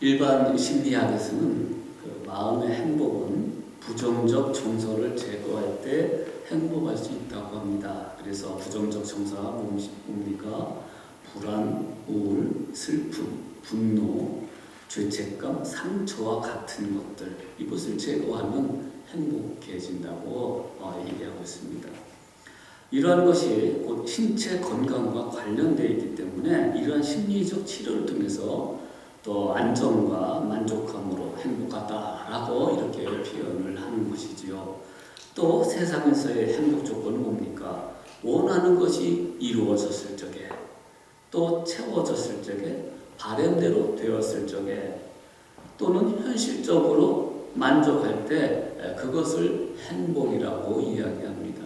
일반 심리학에서는 그 마음의 행복은 부정적 정서를 제거할 때 행복할 수 있다고 합니다. 그래서 부정적 정서가 뭡니까? 불안, 우울, 슬픔, 분노, 죄책감, 상처와 같은 것들, 이것을 제거하면 행복해진다고 얘기하고 있습니다. 이러한 것이 곧 신체 건강과 관련되어 있기 때문에 이러한 심리적 치료를 통해서 또 안정과 만족감으로 행복하다라고 이렇게 표현을 하는 것이지요. 또 세상에서의 행복 조건은 뭡니까? 원하는 것이 이루어졌을 적에, 또 채워졌을 적에, 바람대로 되었을 적에, 또는 현실적으로 만족할 때 그것을 행복이라고 이야기합니다.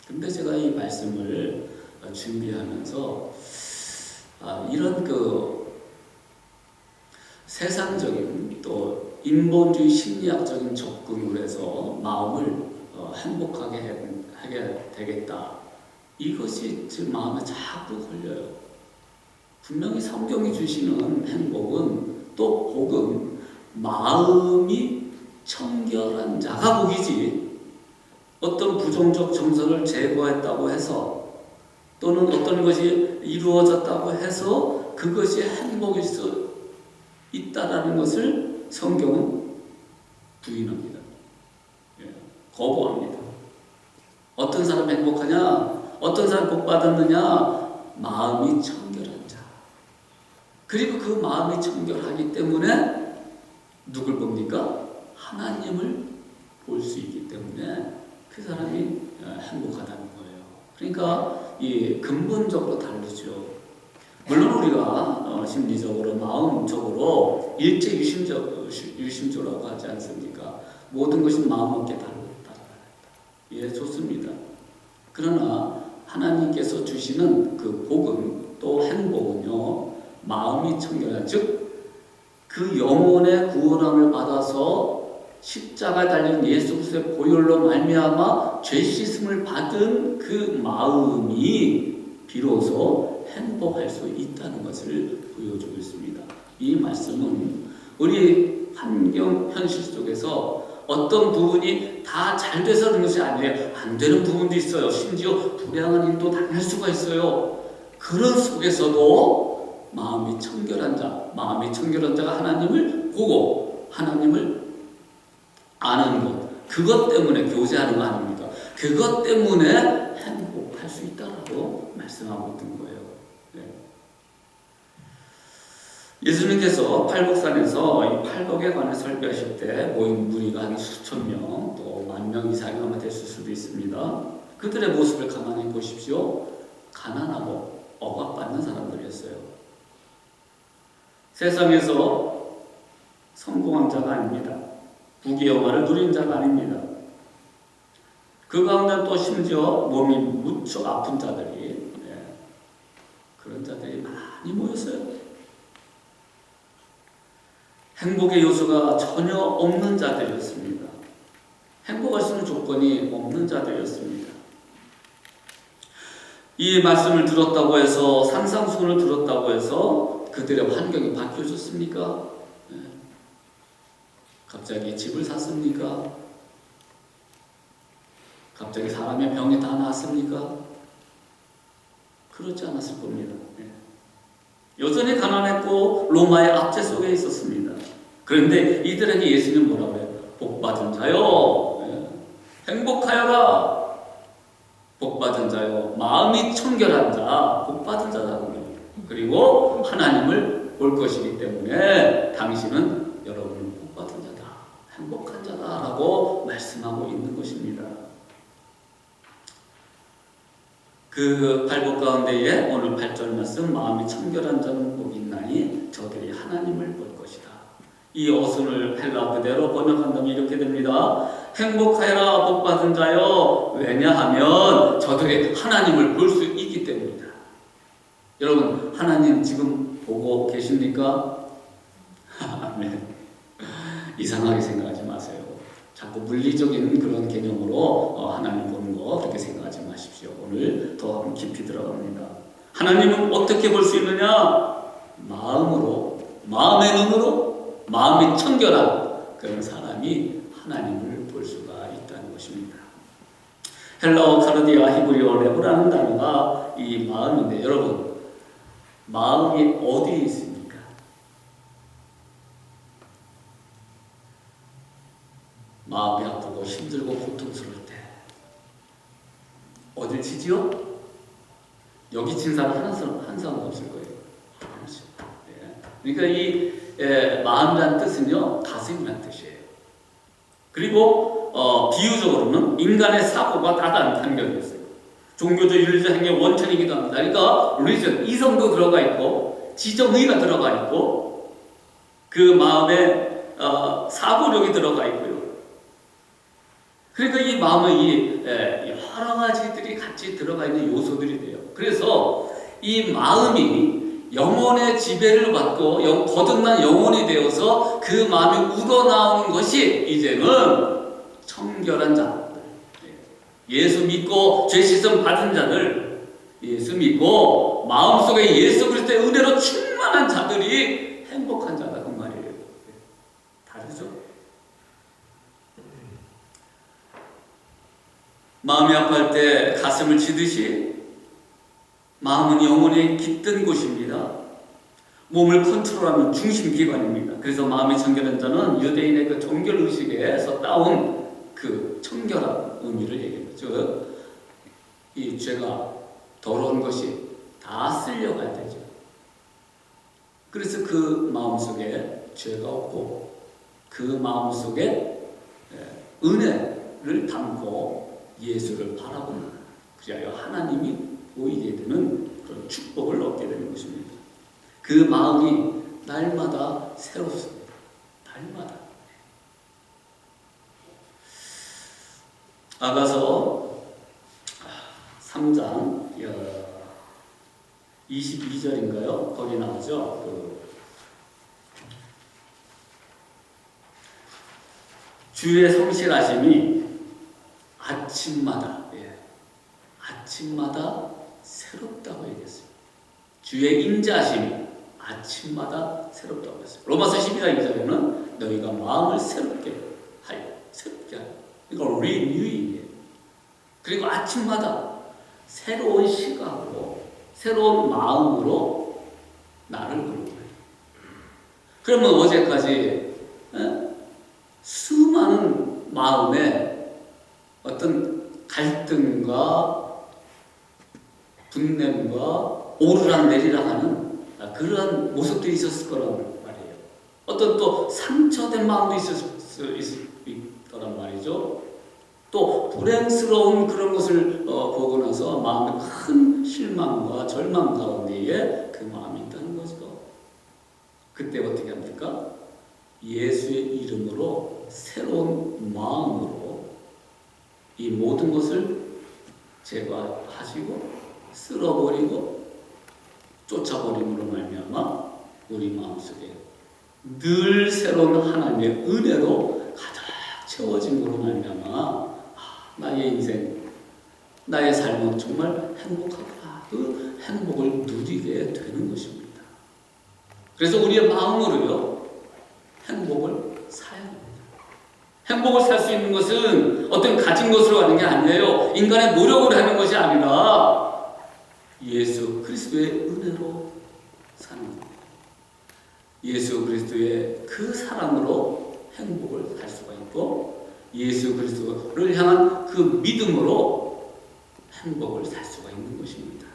근데 제가 이 말씀을 준비하면서 이런 세상적인 또 인본주의 심리학적인 접근을 해서 마음을 행복하게 하게 되겠다. 이것이 제 마음에 자꾸 걸려요. 분명히 성경이 주시는 행복은 또 복은 마음이 청결한 자가 복이지, 어떤 부정적 정서를 제거했다고 해서 또는 어떤 것이 이루어졌다고 해서 그것이 행복일 수 있다라는 것을 성경은 부인합니다. 거부합니다. 어떤 사람이 행복하냐? 어떤 사람이 복 받았느냐? 마음이 청결한 자. 그리고 그 마음이 청결하기 때문에 누굴 봅니까? 하나님을 볼 수 있기 때문에 그 사람이 행복하다는 거예요. 그러니까 이 근본적으로 다르죠. 물론 우리가 심리적으로 마음적으로 일제 유심조라고 하지 않습니까? 모든 것이 마음 없게 따라간다. 예, 좋습니다. 그러나 하나님께서 주시는 그 복은 또 행복은요, 마음이 청결한, 즉 그 영혼의 구원함을 받아서 십자가에 달린 예수 그리스도의 보혈로 말미암아 죄 씻음을 받은 그 마음이 비로소 행복할 수 있다는 것을 보여주고 있습니다. 이 말씀은 우리 환경 현실 속에서 어떤 부분이 다 잘 돼서 그런 것이 아니에요. 안 되는 부분도 있어요. 심지어 불행한 일도 당할 수가 있어요. 그런 속에서도 마음이 청결한 자가 하나님을 보고 하나님을 아는 것, 그것 때문에 교제하는 거 아닙니까? 그것 때문에 행복할 수 있다라고 말씀하고 있는 거예요. 네. 예수님께서 팔복산에서 이 팔복에 관해 설교하실 때 모인 무리가 한 수천 명, 또 10,000명 이상이 아마 됐을 수도 있습니다. 그들의 모습을 가만히 보십시오. 가난하고 억압받는 사람들이었어요. 세상에서 성공한 자가 아닙니다. 부귀영화를 누린 자가 아닙니다. 그 가운데 또 심지어 몸이 무척 아픈 자들이, 그런 자들이 많이 모였어요. 행복의 요소가 전혀 없는 자들이었습니다. 행복할 수 있는 조건이 없는 자들이었습니다. 이 말씀을 들었다고 해서, 산상수훈을 들었다고 해서 그들의 환경이 바뀌어졌습니까? 갑자기 집을 샀습니까? 갑자기 사람의 병이 다 나았습니까? 그렇지 않았을 겁니다. 여전히 가난했고 로마의 압제 속에 있었습니다. 그런데 이들에게 예수님은 뭐라고 해요? 복받은 자요, 행복하여라. 복받은 자요, 마음이 청결한 자, 복받은 자라고 해요. 그리고 하나님을 볼 것이기 때문에 당신은 여러분은 복받은 자다, 행복한 자다라고 말씀하고 있는 것입니다. 그 팔복 가운데에 오늘 8절 말씀, 마음이 청결한 자는 복이 있나니 저들이 하나님을 볼 것이다. 이 어순을 헬라 그대로 번역한다면 이렇게 됩니다. 행복하여라 복받은 자여, 왜냐하면 저들이 하나님을 볼 수 있기 때문이다. 여러분, 하나님 지금 보고 계십니까? 네. 이상하게 생각하지 마세요. 자꾸 물리적인 그런 개념으로 하나님 보는 거 그렇게 생각하지 마십시오. 오늘 더 깊이 들어갑니다. 하나님은 어떻게 볼 수 있느냐? 마음으로, 마음의 눈으로, 마음이 청결한 그런 사람이 하나님을 볼 수가 있다는 것입니다. 헬라어, 카르디아, 히브리어, 레브라는 단어가 이 마음인데, 여러분, 마음이 어디에 있습니까? 마음이 아프고 힘들고 고통스러울 때 어딜 치지요? 여기 친 사람 한 사람도 없을 거예요. 그러니까 이 마음이라는 뜻은요, 가슴이라는 뜻이에요. 그리고 비유적으로는 인간의 사고가 다단 단결됐어요. 종교적 윤리적 행위의 원천이기도 합니다. 그러니까 리전, 이성도 들어가 있고 지정의가 들어가 있고 그 마음에 사고력이 들어가 있고요. 그러니까 이 마음에 이 여러 가지들이 같이 들어가 있는 요소들이 돼요. 그래서 이 마음이 영혼의 지배를 받고 거듭난 영혼이 되어서 그 마음이 우러나오는 것이 이제는 청결한 자들, 예수 믿고 죄 씻음 받은 자들, 예수 믿고 마음속에 예수 그리스도의 은혜로 충만한 자들이 행복한 자다 그 말이에요. 다르죠? 마음이 아파할 때 가슴을 치듯이 마음은 영혼의 깃든 곳입니다. 몸을 컨트롤하는 중심기관입니다. 그래서 마음이 청결한 자는 유대인의 그 종결의식에서 따온 그 청결한 의미를 얘기합니다. 즉, 이 죄가 더러운 것이 다 쓸려가야 되죠. 그래서 그 마음속에 죄가 없고 그 마음속에 은혜를 담고 예수를 바라보는, 그리하여 하나님이 보이게 되는 그런 축복을 얻게 되는 것입니다. 그 마음이 날마다 새롭습니다. 날마다. 아가서 3장 22절인가요? 거기 나오죠. 주의 성실하심이 아침마다 새롭다고 얘기했어요. 주의 인자하심이 아침마다 새롭다고 했어요. 로마서 12장 2절에는 너희가 마음을 새롭게 하여. 이거 리뉴잉이에요. 그리고 아침마다 새로운 시각으로, 새로운 마음으로 나를 부르는 거예요. 그러면 어제까지 수많은 마음에 어떤 갈등과 분냄과 오르락 내리락 하는 그러한 모습들이 있었을 거란 말이에요. 어떤 또 상처된 마음도 있더란 말이죠. 또 불행스러운 그런 것을 보고 나서 마음에 큰 실망과 절망 가운데에 그 마음이 있다는 거죠. 그때 어떻게 합니까? 예수의 이름으로 새로운 마음으로 이 모든 것을 제거하시고 쓸어버리고 쫓아버림으로 말미암아 우리 마음속에 늘 새로운 하나님의 은혜로 가득 채워짐으로 말미암아 나의 인생, 나의 삶은 정말 행복하구나. 그 행복을 누리게 되는 것입니다. 그래서 우리의 마음으로요 행복을 사야 합니다. 행복을 살 수 있는 것은 어떤 가진 것으로 가는 게 아니에요. 인간의 노력으로 하는 것이 아니라 예수 그리스도의 은혜로 사는 겁니다. 예수 그리스도의 그 사랑으로 행복을 살 수가 있고 예수 그리스도를 향한 그 믿음으로 행복을 살 수가 있는 것입니다.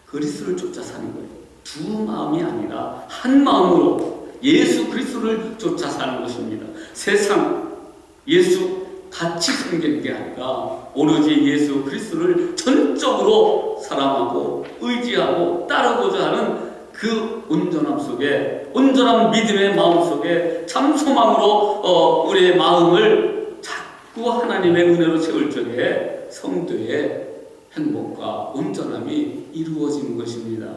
그리스도를 쫓아 사는 거예요. 두 마음이 아니라 한 마음으로 예수 그리스도를 쫓아 사는 것입니다. 세상 예수 같이 섬기는 게 아니라 오로지 예수 그리스도를 전적으로 사랑하고 의지하고 따르고자 하는 그 온전함 속에, 온전한 믿음의 마음 속에 참 소망으로 우리의 마음을 자꾸 하나님의 은혜로 채울 적에 성도의 행복과 온전함이 이루어지는 것입니다.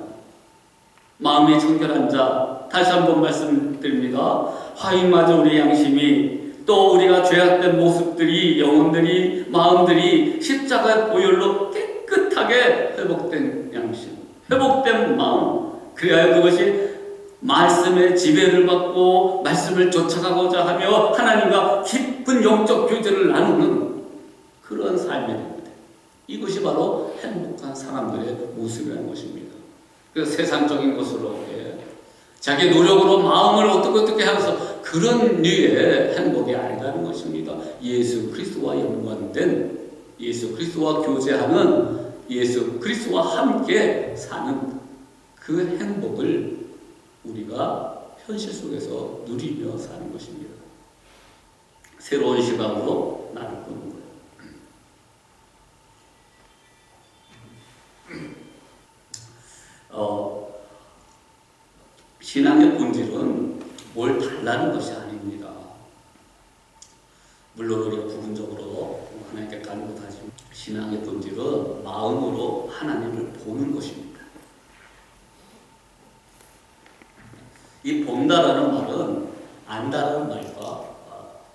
마음이 청결한 자, 다시 한번 말씀드립니다. 화인마저 우리의 양심이, 또 우리가 죄악된 모습들이, 영혼들이, 마음들이 십자가의 보혈로 깨끗하게 회복된 양심, 회복된 마음, 그래야 그것이 말씀의 지배를 받고 말씀을 쫓아가고자 하며 하나님과 깊은 영적 교제를 나누는 그런 삶이 됩니다. 이것이 바로 행복한 사람들의 모습이라는 것입니다. 그 세상적인 것으로 자기 노력으로 마음을 어떻게 하면서 그런 류의 행복이 아니라는 것입니다. 예수 그리스도와 연관된, 예수 그리스도와 교제하는, 예수 그리스도와 함께 사는 그 행복을 우리가 현실 속에서 누리며 사는 것입니다. 새로운 시각으로 나를 보는 거예요. 신앙의 본질은 뭘 달라는 것이 아닙니다. 물론 우리가 부분적으로 하나님께 간구하지만 신앙의 본질은 마음으로 하나님을 보는 것입니다. 이 본다라는 말은 안다라는 말과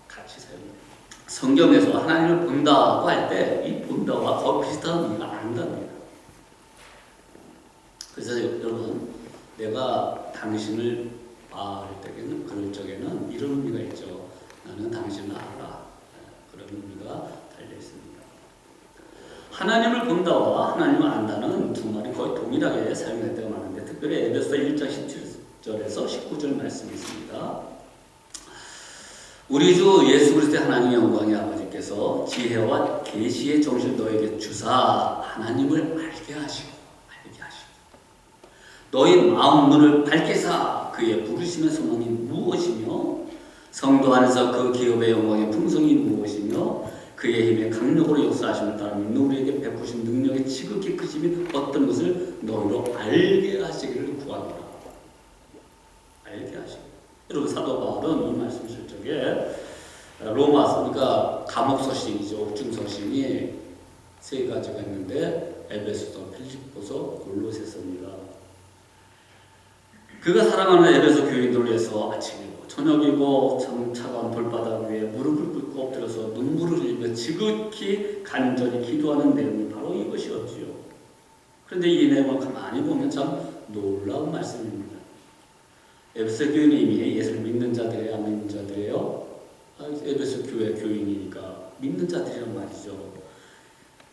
같이 사용합니다. 성경에서 하나님을 본다고 할 때 이 본다와 거의 비슷한 의미가 안답니다. 그래서 여러분, 내가 당신을 할 때는 그럴 적에는 이런 의미가 있죠. 나는 당신을 알아. 그런 의미가 달려 있습니다. 하나님을 본다와 하나님을 안다는 두 말이 거의 동일하게 사용될 때가 많은데, 특별히 에베소 1장 17절에서 19절 말씀이 있습니다. 우리 주 예수 그리스도의 하나님의 영광의 아버지께서 지혜와 계시의 정신을 너에게 주사 하나님을 알게 하시고 너희 마음 눈을 밝히사 그의 부르심의 소망이 무엇이며 성도 안에서 그 기업의 영광의 풍성이 무엇이며 그의 힘의 강력으로 역사하심을 따라 믿는 우리에게 베푸신 능력의 지극히 크심이 어떤 것을 너희로 알게 하시기를 구하노라. 알게 하시고. 여러분, 사도 바울은 이 말씀 쓸 적에 로마서, 그러니까 감옥 서신이죠. 옥중 서신이 세 가지가 있는데 에베소서, 필립보서, 골로새서입니다. 그가 사랑하는 에베소 교인들을 위해서 아침이고 저녁이고 참 차가운 돌바닥 위에 무릎을 꿇고 엎드려서 눈물을 흘리며 지극히 간절히 기도하는 내용이 바로 이것이었지요. 그런데 이 내용을 가만히 보면 참 놀라운 말씀입니다. 에베소 교인은 이미 예수를 믿는 자들이에요? 안 믿는 자들이에요? 에베소 교회 교인이니까 믿는 자들이란 말이죠.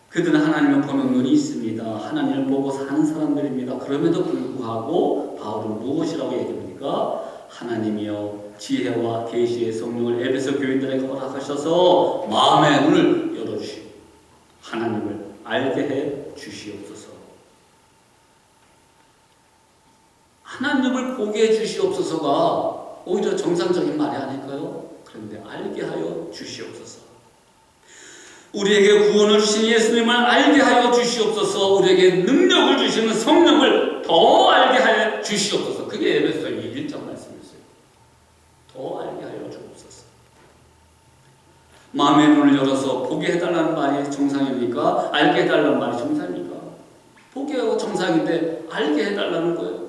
그들은 하나님을 보는 눈이 있습니다. 하나님을 보고 사는 사람들입니다. 그럼에도 불구하고 바울은 무엇이라고 얘기합니까? 하나님이여 지혜와 계시의 성령을 에베소 교인들에게 허락하셔서 마음의 눈을 열어주시고 하나님을 알게 해 주시옵소서. 하나님을 보게 해 주시옵소서가 오히려 정상적인 말이 아닐까요? 그런데 알게 하여 주시옵소서. 우리에게 구원을 주신 예수님을 알게 하여 주시옵소서. 우리에게 능력을 주시는 성령을 더 알게 하여 주시옵소서. 그게 에베소 1장 말씀이었어요. 더 알게 하여 주옵소서. 마음의 눈을 열어서 보게 해달라는 말이 정상입니까? 알게 해달라는 말이 정상입니까? 보게가 정상인데 알게 해달라는 거예요.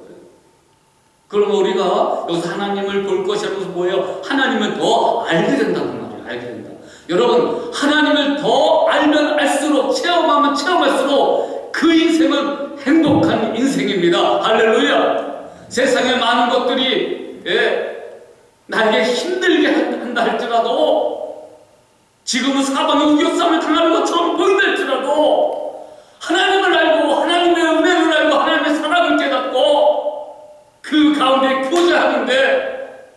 그럼 우리가 여기서 하나님을 볼 것이라고 해서 뭐예요? 하나님을 더 알게 된다는 말이에요. 알게 된다. 여러분, 하나님을 더 알면 알수록, 체험하면 체험할수록 그 인생은 행복한 인생입니다. 할렐루야. 세상의 많은 것들이 나에게 힘들게 한다 할지라도, 지금은 사방에 우겨싸움을 당하는 것처럼 보인다 할지라도 하나님을 알고 하나님의 은혜를 알고 하나님의 사랑을 깨닫고 그 가운데 교제하는데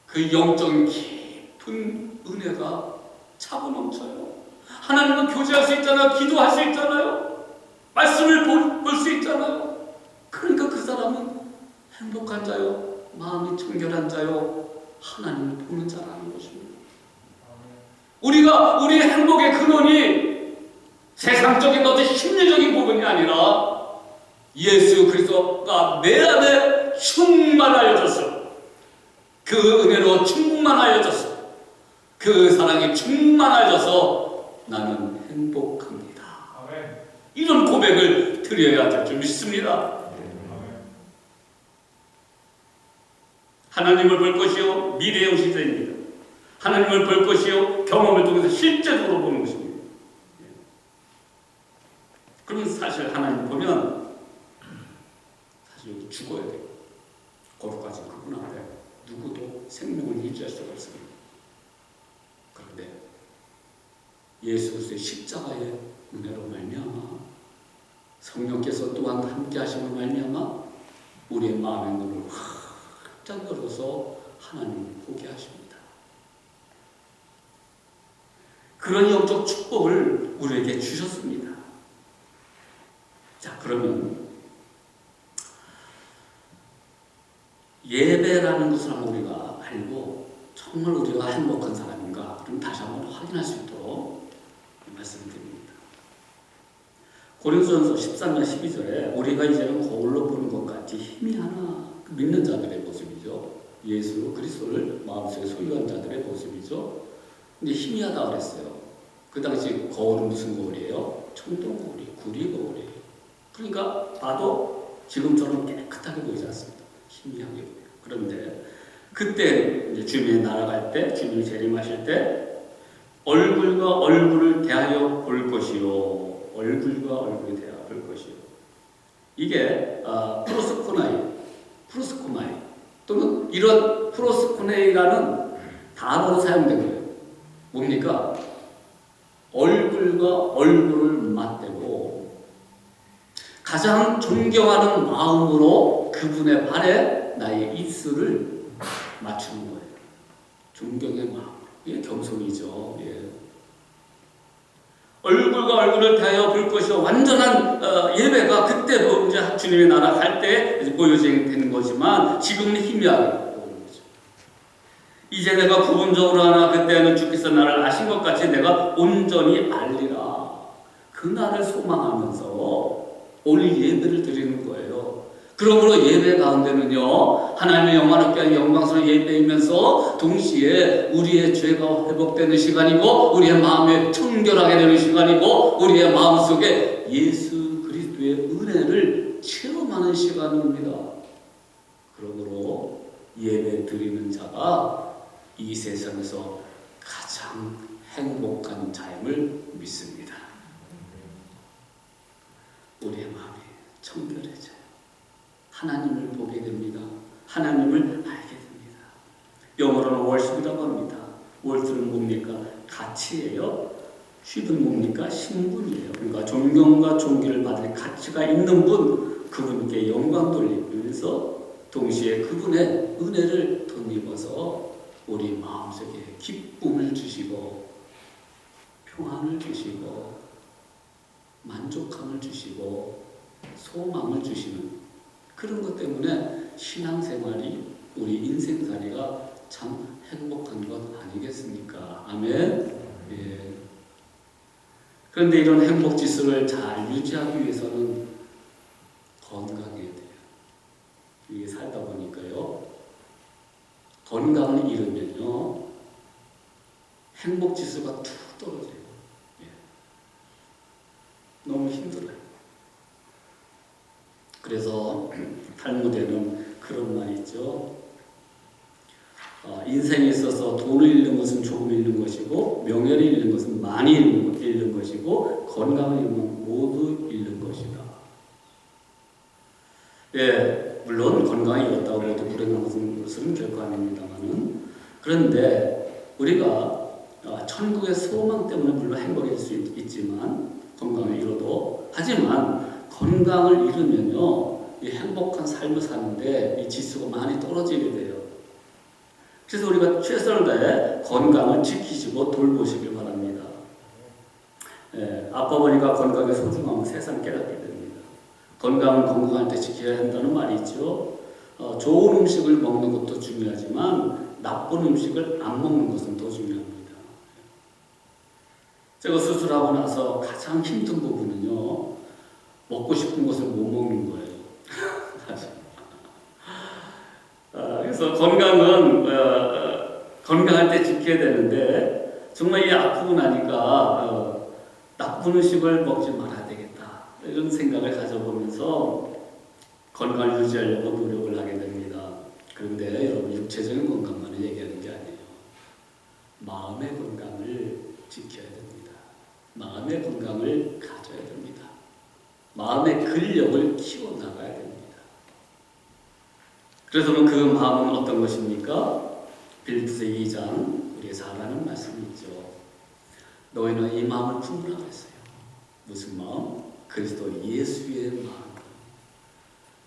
그 영적인 깊은 은혜가 차고 넘쳐요. 하나님과 교제할 수 있잖아요. 기도할 수 있잖아요. 말씀을 볼 수 있잖아요. 그러니까 그 사람은 행복한 자요, 마음이 청결한 자요, 하나님을 보는 자라는 것입니다. 우리의 행복의 근원이 세상적인 어떤 심리적인 부분이 아니라 예수 그리스도가 내 안에 충만하여져서 그 은혜로 충만하여져서 그 사랑이 충만하여져서 나는 행복합니다. 이런 고백을 드려야 될 줄 믿습니다. 하나님을 볼 것이요 미래의 시대입니다. 하나님을 볼 것이요 경험을 통해서 실제적으로 보는 것입니다. 그러면 사실 하나님 보면 사실 죽어야 돼요. 거룩하신 그분 앞에 누구도 생명을 유지할 수가 없습니다. 그런데 예수 그리스도의 십자가의 은혜로 말미암아 성령께서 또한 함께 하심으로 말미암아 우리의 마음의 눈을 활짝 열어서 하나님을 보게 하십니다. 그런 영적 축복을 우리에게 주셨습니다. 자, 그러면 예배라는 것을 한번 우리가 알고 정말 우리가 행복한 사람인가 좀 다시 한번 확인할 수 있도록 말씀드립니다. 고린도전서 13장 12절에 우리가 이제는 거울로 보는 것 같이 희미하나 믿는 자들의 모습이죠. 예수 그리스도를 마음속에 소유한 자들의 모습이죠. 근데 희미하다 그랬어요. 그 당시 거울은 무슨 거울이에요? 청동 거울이, 구리 거울이에요. 그러니까 봐도 지금처럼 깨끗하게 보이지 않습니다. 희미하게 보여요. 그런데 그때 이제 주님이 날아갈 때, 주님이 재림하실 때 얼굴과 얼굴을 대하여 볼 것이요. 얼굴과 얼굴을 대하여 볼 것이요. 이게 프로스코마이 또는 이런 프로스코네이라는 단어로 사용된 거예요. 뭡니까? 얼굴과 얼굴을 맞대고 가장 존경하는 마음으로 그분의 발에 나의 입술을 맞추는 거예요. 존경의 마음. 이게 겸손이죠. 예. 얼굴과 얼굴을 대하여 볼 것이요. 완전한 예배가 그때도 이제 주님의 나라 갈 때 보여지는 거지만 지금은 희미하게 보는 거죠. 이제 내가 부분적으로 하나 그때는 주께서 나를 아신 것 같이 내가 온전히 알리라. 그날을 소망하면서 오늘 예배를 드리는 거예요. 그러므로 예배 가운데는요, 하나님의 영광롭게 하는 영광스러운 예배이면서 동시에 우리의 죄가 회복되는 시간이고 우리의 마음이 청결하게 되는 시간이고 우리의 마음속에 예수 그리스도의 은혜를 체험하는 시간입니다. 그러므로 예배 드리는 자가 이 세상에서 가장 행복한 자임을 믿습니다. 우리의 마음이 청결해져요. 하나님을 보게 됩니다. 하나님을 알게 됩니다. 영어로는 월십이라고 합니다. 월스는 뭡니까? 가치예요. 쉽은 뭡니까? 신분이에요. 그러니까 존경과 존귀를 받을 가치가 있는 분, 그분께 영광 돌리면서 동시에 그분의 은혜를 덧입어서 우리 마음속에 기쁨을 주시고 평안을 주시고 만족함을 주시고 소망을 주시는 그런 것 때문에 신앙생활이 우리 인생살이가 참 행복한 것 아니겠습니까? 아멘. 예. 그런데 이런 행복지수를 잘 유지하기 위해서는 건강해야 돼요. 이게 살다 보니까요. 건강을 잃으면요. 행복지수가 툭 떨어져요. 예. 너무 힘들어요. 그래서 탈무드에는 그런 말이 있죠. 인생에 있어서 돈을 잃는 것은 조금 잃는 것이고 명예를 잃는 것은 많이 잃는 것이고 건강을 잃으면 모두 잃는 것이다. 예, 물론 건강이 잃었다고 모두 불행한 것은 결코 아닙니다만은 그런데 우리가 천국의 소망 때문에 물론 행복해질 수 있지만 건강을 잃어도 하지만 건강을 잃으면요, 이 행복한 삶을 사는데 이 지수가 많이 떨어지게 돼요. 그래서 우리가 최선을 다해 건강을 지키시고 돌보시길 바랍니다. 예, 아빠 어머니가 건강의 소중함을 세상 깨닫게 됩니다. 건강은 건강할 때 지켜야 한다는 말이 있죠. 좋은 음식을 먹는 것도 중요하지만 나쁜 음식을 안 먹는 것은 더 중요합니다. 제가 수술하고 나서 가장 힘든 부분은요, 먹고 싶은 것을 못 먹는 거예요. 그래서 건강은 건강할 때 지켜야 되는데 정말 이 아프고 나니까 나쁜 음식을 먹지 말아야 되겠다 이런 생각을 가져보면서 건강을 유지하려고 노력을 하게 됩니다. 그런데 여러분 육체적인 건강만을 얘기하는 게 아니에요. 마음의 건강을 지켜야 됩니다. 마음의 건강을 가져야 됩니다. 마음의 근력을 키워나가야 됩니다. 그래서 그 마음은 어떤 것입니까? 빌립보서 2장 우리가 잘 아는 말씀이 있죠. 너희는 이 마음을 품으라 그랬어요. 무슨 마음? 그리스도 예수의 마음.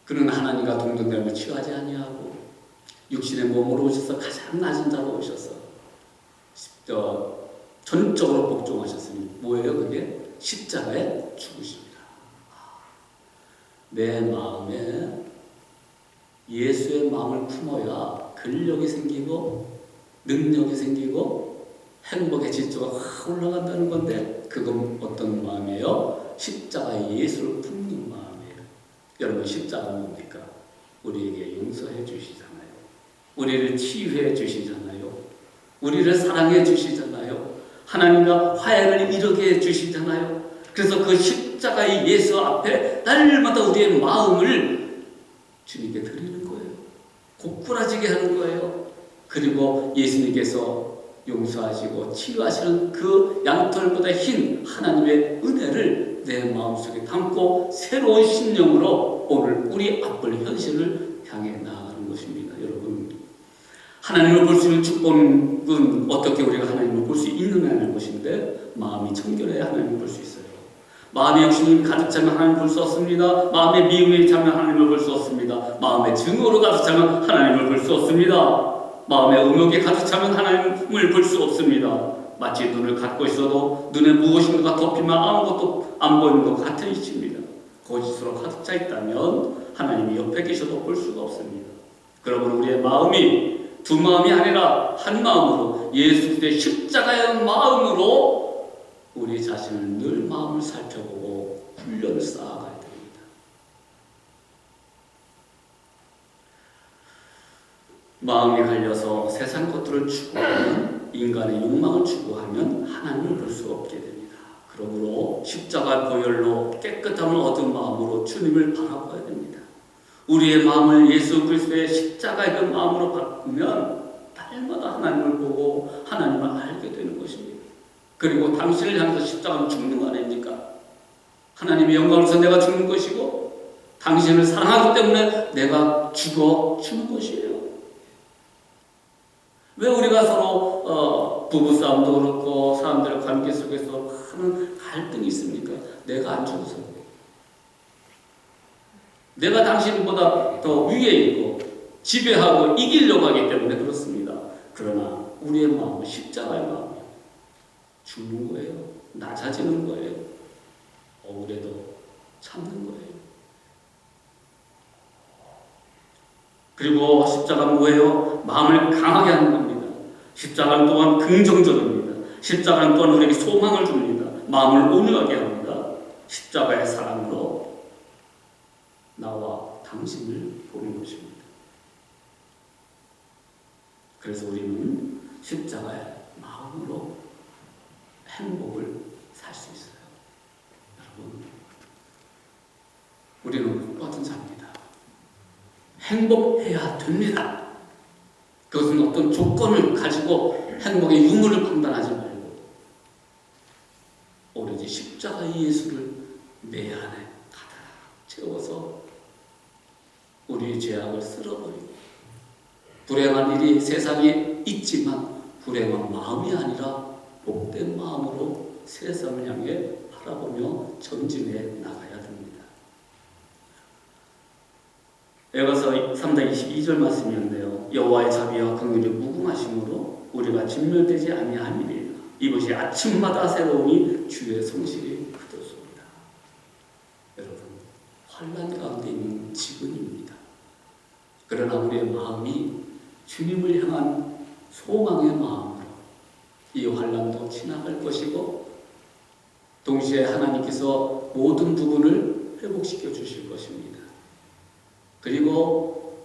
그는 하나님과 동등됨을 취하지 아니하고 육신의 몸으로 오셔서 가장 낮은 자로 오셔서 전적으로 복종하셨으니 뭐예요? 그게 십자가에 죽으십니다. 내 마음에 예수의 마음을 품어야 근력이 생기고 능력이 생기고 행복의 지수가 확 올라간다는 건데 그건 어떤 마음이에요? 십자가의 예수를 품는 마음이에요. 여러분 십자가는 뭡니까? 우리에게 용서해 주시잖아요. 우리를 치유해 주시잖아요. 우리를 사랑해 주시잖아요. 하나님과 화해를 이루게 해 주시잖아요. 그래서 그 십자가의 예수 앞에 날마다 우리의 마음을 주님께 드리는 거예요. 고꾸라지게 하는 거예요. 그리고 예수님께서 용서하시고 치유하시는 그 양털보다 흰 하나님의 은혜를 내 마음속에 담고 새로운 신령으로 오늘 우리 앞을 현실을 향해 나아가는 것입니다. 여러분, 하나님을 볼 수 있는 축복은 어떻게 우리가 하나님을 볼 수 있느냐는 것인데 마음이 청결해야 하나님을 볼 수 있어요. 마음의 욕심이 가득 차면 하나님을 볼 수 없습니다. 마음의 미움이 차면 하나님을 볼 수 없습니다. 마음의 증오로 가득 차면 하나님을 볼 수 없습니다. 마음의 음욕이 가득 차면 하나님을 볼 수 없습니다. 마치 눈을 감고 있어도 눈에 무엇인가가 덮이면 아무것도 안 보이는 것 같은 이치입니다. 거짓으로 가득 차 있다면 하나님이 옆에 계셔도 볼 수가 없습니다. 그러므로 우리의 마음이 두 마음이 아니라 한 마음으로 예수 그리스도의 십자가의 마음으로 우리 자신을 늘 마음을 살펴보고 훈련을 쌓아가야 됩니다. 마음이 갈려서 세상 것들을 추구하면 인간의 욕망을 추구하면 하나님을 볼 수 없게 됩니다. 그러므로 십자가 보혈로 깨끗함을 얻은 마음으로 주님을 바라봐야 됩니다. 우리의 마음을 예수 그리스도의 십자가의 그 마음으로 바꾸면 날마다 하나님을 보고 하나님을 알게 되는 것입니다. 그리고 당신을 향해서 십자가는 죽는 거 아닙니까? 하나님의 영광을 위해서 내가 죽는 것이고 당신을 사랑하기 때문에 내가 죽어 주는 것이에요. 왜 우리가 서로 부부싸움도 그렇고 사람들의 관계 속에서 많은 갈등이 있습니까? 내가 안 죽어서 그래요. 내가 당신보다 더 위에 있고 지배하고 이기려고 하기 때문에 그렇습니다. 그러나 우리의 마음은 십자가의 마음이에요. 죽는 거예요. 낮아지는 거예요. 억울해도 참는 거예요. 그리고 십자가는 뭐예요? 마음을 강하게 하는 겁니다. 십자가는 또한 긍정적입니다. 십자가는 또한 우리에게 소망을 줍니다. 마음을 온유하게 합니다. 십자가의 사랑으로 나와 당신을 보는 것입니다. 그래서 우리는 십자가의 마음으로 행복을 살 수 있어요. 여러분, 우리는 똑같은 자입니다. 행복해야 됩니다. 그것은 어떤 조건을 가지고 행복의 유무를 판단하지 말고 오로지 십자가의 예수를 내 안에 가득 채워서 우리의 죄악을 쓸어버리고 불행한 일이 세상에 있지만 불행한 마음이 아니라 복된 마음으로 세상을 향해 바라보며 전진해 나가야 됩니다. 에베소 3장 22절 말씀이었는데요. 여호와의 자비와 긍휼이 무궁하심으로 우리가 진멸되지 아니함이니라. 이것이 아침마다 새로우니 주의 성실이 그도소이다. 여러분, 환난 가운데 있는 지근입니다. 그러나 우리의 마음이 주님을 향한 소망의 마음으로 이 환난도 지나갈 것이고 동시에 하나님께서 모든 부분을 회복시켜 주실 것입니다. 그리고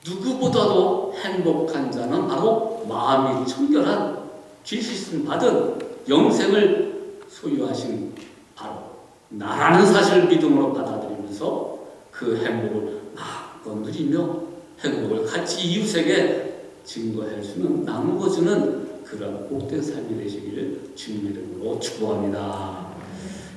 누구보다도 행복한 자는 바로 마음이 청결한 죄짓음 받은 영생을 소유하신 바로 나라는 사실을 믿음으로 받아들이면서 그 행복을 마음껏 누리며 행복을 같이 이웃에게 증거할 수는 나누어주는 그런 복된 삶이 되시기를 주님의 이름으로 축복합니다.